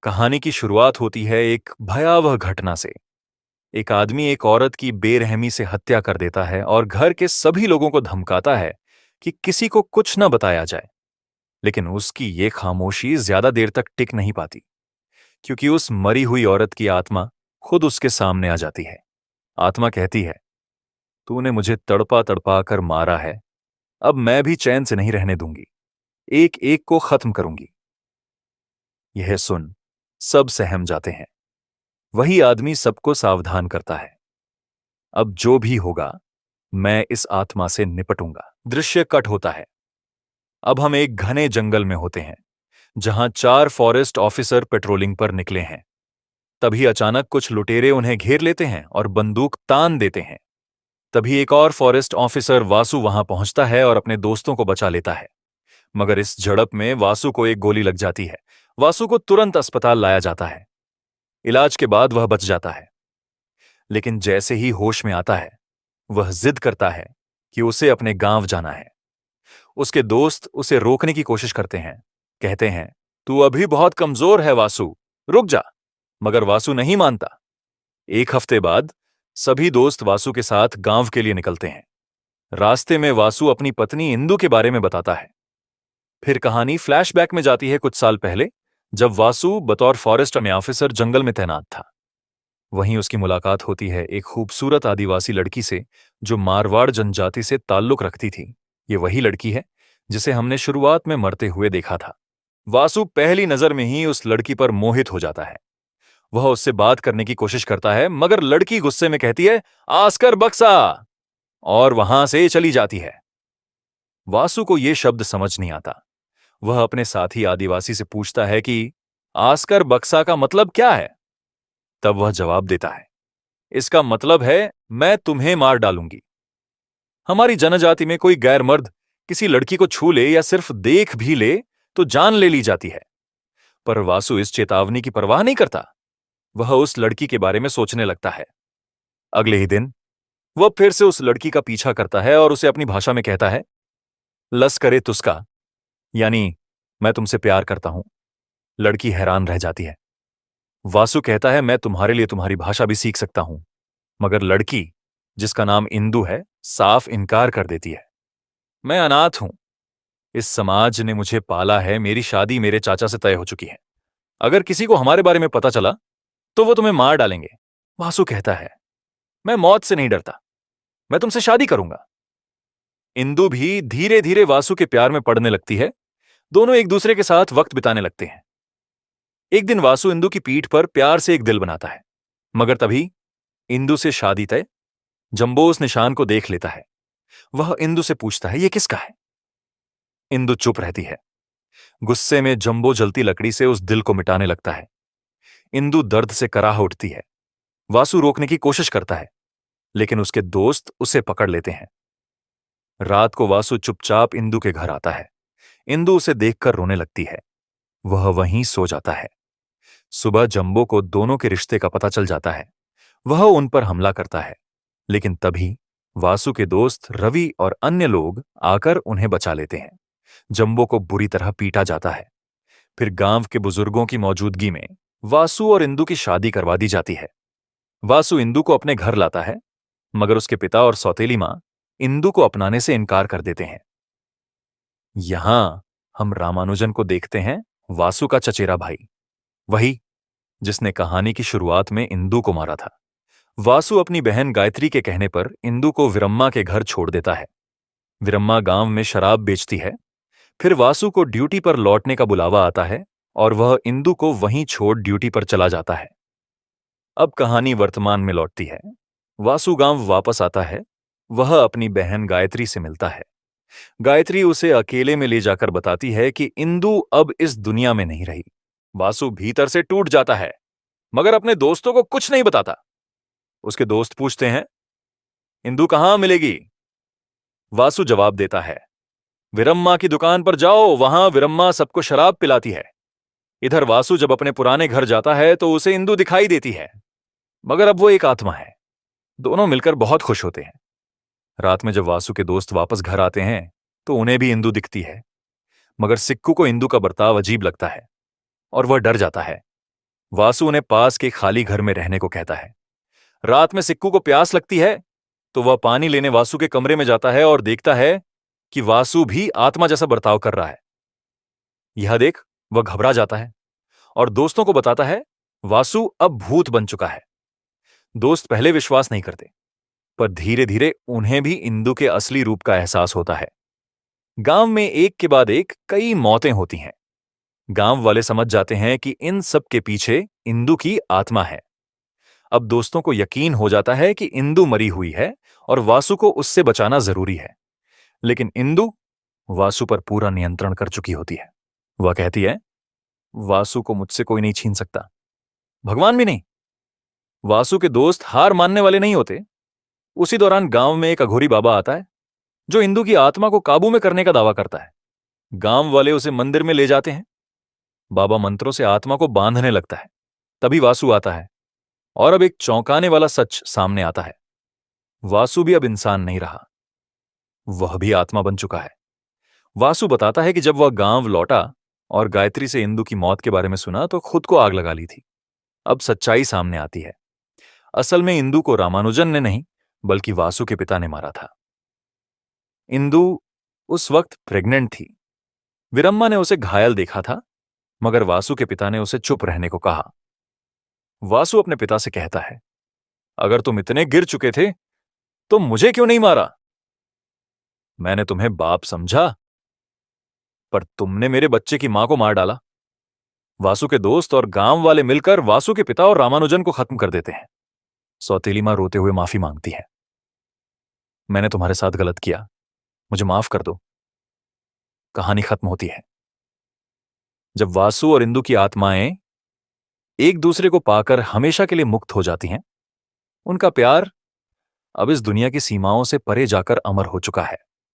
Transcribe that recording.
कहानी की शुरुआत होती है एक भयावह घटना से। एक आदमी एक औरत की बेरहमी से हत्या कर देता है और घर के सभी लोगों को धमकाता है कि किसी को कुछ न बताया जाए। लेकिन उसकी ये खामोशी ज्यादा देर तक टिक नहीं पाती, क्योंकि उस मरी हुई औरत की आत्मा खुद उसके सामने आ जाती है। आत्मा कहती है, तूने मुझे तड़पा तड़पा कर मारा है, अब मैं भी चैन से नहीं रहने दूंगी, एक एक को खत्म करूंगी। यह सुन सब सहम जाते हैं। वही आदमी सबको सावधान करता है, अब जो भी होगा मैं इस आत्मा से निपटूंगा। दृश्य कट होता है। अब हम एक घने जंगल में होते हैं, जहां 4 फॉरेस्ट ऑफिसर पेट्रोलिंग पर निकले हैं। तभी अचानक कुछ लुटेरे उन्हें घेर लेते हैं और बंदूक तान देते हैं। तभी एक और फॉरेस्ट ऑफिसर वासु वहां पहुंचता है और अपने दोस्तों को बचा लेता है। मगर इस झड़प में वासु को एक गोली लग जाती है। वासु को तुरंत अस्पताल लाया जाता है। इलाज के बाद वह बच जाता है, लेकिन जैसे ही होश में आता है वह जिद करता है कि उसे अपने गांव जाना है। उसके दोस्त उसे रोकने की कोशिश करते हैं, कहते हैं, तू अभी बहुत कमजोर है वासु, रुक जा। मगर वासु नहीं मानता। एक हफ्ते बाद सभी दोस्त वासु के साथ गांव के लिए निकलते हैं। रास्ते में वासु अपनी पत्नी इंदु के बारे में बताता है। फिर कहानी फ्लैशबैक में जाती है कुछ साल पहले, जब वासु बतौर फॉरेस्ट में ऑफिसर जंगल में तैनात था। वहीं उसकी मुलाकात होती है एक खूबसूरत आदिवासी लड़की से, जो मारवाड़ जनजाति से ताल्लुक रखती थी। ये वही लड़की है जिसे हमने शुरुआत में मरते हुए देखा था। वासु पहली नजर में ही उस लड़की पर मोहित हो जाता है। वह उससे बात करने की कोशिश करता है, मगर लड़की गुस्से में कहती है, आस्कर बक्सा, और वहां से चली जाती है। वासु को यह शब्द समझ नहीं आता। वह अपने साथी आदिवासी से पूछता है कि आस्कर बक्सा का मतलब क्या है। तब वह जवाब देता है, इसका मतलब है मैं तुम्हें मार डालूंगी। हमारी जनजाति में कोई गैर मर्द किसी लड़की को छू ले या सिर्फ देख भी ले तो जान ले ली जाती है। पर वासु इस चेतावनी की परवाह नहीं करता। वह उस लड़की के बारे में सोचने लगता है। अगले ही दिन वह फिर से उस लड़की का पीछा करता है और उसे अपनी भाषा में कहता है, लस करे तुस्का, यानी मैं तुमसे प्यार करता हूं। लड़की हैरान रह जाती है। वासु कहता है, मैं तुम्हारे लिए तुम्हारी भाषा भी सीख सकता हूं। मगर लड़की, जिसका नाम इंदु है, साफ इनकार कर देती है। मैं अनाथ हूं, इस समाज ने मुझे पाला है, मेरी शादी मेरे चाचा से तय हो चुकी है। अगर किसी को हमारे बारे में पता चला तो वो तुम्हें मार डालेंगे। वासु कहता है, मैं मौत से नहीं डरता, मैं तुमसे शादी करूंगा। इंदु भी धीरे धीरे वासु के प्यार में पड़ने लगती है। दोनों एक दूसरे के साथ वक्त बिताने लगते हैं। एक दिन वासु इंदु की पीठ पर प्यार से एक दिल बनाता है, मगर तभी इंदु से शादी तय। जंबो उस निशान को देख लेता है। वह इंदु से पूछता है, यह किसका है? इंदु चुप रहती है। गुस्से में जंबो जलती लकड़ी से उस दिल को मिटाने लगता है। इंदु दर्द से कराह उठती है। वासु रोकने की कोशिश करता है, लेकिन उसके दोस्त उसे पकड़ लेते हैं। रात को वासु चुपचाप इंदु के घर आता है। इंदु उसे देखकर रोने लगती है। वह वहीं सो जाता है। सुबह जंबो को दोनों के रिश्ते का पता चल जाता है। वह उन पर हमला करता है, लेकिन तभी वासु के दोस्त रवि और अन्य लोग आकर उन्हें बचा लेते हैं। जंबो को बुरी तरह पीटा जाता है। फिर गांव के बुजुर्गों की मौजूदगी में वासु और इंदु की शादी करवा दी जाती है। वासु इंदु को अपने घर लाता है, मगर उसके पिता और सौतेली मां इंदु को अपनाने से इनकार कर देते हैं। यहां हम रामानुजन को देखते हैं, वासु का चचेरा भाई, वही जिसने कहानी की शुरुआत में इंदु को मारा था। वासु अपनी बहन गायत्री के कहने पर इंदु को विरम्मा के घर छोड़ देता है। विरम्मा गांव में शराब बेचती है। फिर वासु को ड्यूटी पर लौटने का बुलावा आता है और वह इंदु को वहीं छोड़ ड्यूटी पर चला जाता है। अब कहानी वर्तमान में लौटती है। वासु गांव वापस आता है। वह अपनी बहन गायत्री से मिलता है। गायत्री उसे अकेले में ले जाकर बताती है कि इंदु अब इस दुनिया में नहीं रही। वासु भीतर से टूट जाता है, मगर अपने दोस्तों को कुछ नहीं बताता। उसके दोस्त पूछते हैं, इंदु कहां मिलेगी? वासु जवाब देता है, विरम्मा की दुकान पर जाओ, वहां विरम्मा सबको शराब पिलाती है। इधर वासु जब अपने पुराने घर जाता है तो उसे इंदु दिखाई देती है, मगर अब वो एक आत्मा है। दोनों मिलकर बहुत खुश होते हैं। रात में जब वासु के दोस्त वापस घर आते हैं तो उन्हें भी इंदु दिखती है, मगर सिक्कू को इंदु का बर्ताव अजीब लगता है और वह डर जाता है। वासु उन्हें पास के खाली घर में रहने को कहता है। रात में सिक्कू को प्यास लगती है तो वह पानी लेने वासु के कमरे में जाता है और देखता है कि वासु भी आत्मा जैसा बर्ताव कर रहा है। यह देख वह घबरा जाता है और दोस्तों को बताता है वासु अब भूत बन चुका है। दोस्त पहले विश्वास नहीं करते, पर धीरे धीरे उन्हें भी इंदु के असली रूप का एहसास होता है। गांव में एक के बाद एक कई मौतें होती हैं। गांव वाले समझ जाते हैं कि इन सब के पीछे इंदु की आत्मा है। अब दोस्तों को यकीन हो जाता है कि इंदु मरी हुई है और वासु को उससे बचाना जरूरी है। लेकिन इंदु वासु पर पूरा नियंत्रण कर चुकी होती है। वह कहती है, वासु को मुझसे कोई नहीं छीन सकता, भगवान भी नहीं। वासु के दोस्त हार मानने वाले नहीं होते। उसी दौरान गांव में एक अघोरी बाबा आता है जो इंदु की आत्मा को काबू में करने का दावा करता है। गांव वाले उसे मंदिर में ले जाते हैं। बाबा मंत्रों से आत्मा को बांधने लगता है। तभी वासु आता है और अब एक चौंकाने वाला सच सामने आता है। वासु भी अब इंसान नहीं रहा, वह भी आत्मा बन चुका है। वासु बताता है कि जब वह गांव लौटा और गायत्री से इंदु की मौत के बारे में सुना तो खुद को आग लगा ली थी। अब सच्चाई सामने आती है। असल में इंदु को रामानुजन ने नहीं बल्कि वासु के पिता ने मारा था। इंदु उस वक्त प्रेग्नेंट थी। वीरम्मा ने उसे घायल देखा था, मगर वासु के पिता ने उसे चुप रहने को कहा। वासु अपने पिता से कहता है, अगर तुम इतने गिर चुके थे तो मुझे क्यों नहीं मारा? मैंने तुम्हें बाप समझा, पर तुमने मेरे बच्चे की मां को मार डाला। वासु के दोस्त और गांव वाले मिलकर वासु के पिता और रामानुजन को खत्म कर देते हैं। सौतेली मां रोते हुए माफी मांगती है। मैंने तुम्हारे साथ गलत किया, मुझे माफ कर दो। कहानी खत्म होती है। जब वासु और इंदु की आत्माएं एक दूसरे को पाकर हमेशा के लिए मुक्त हो जाती हैं, उनका प्यार अब इस दुनिया की सीमाओं से परे जाकर अमर हो चुका है।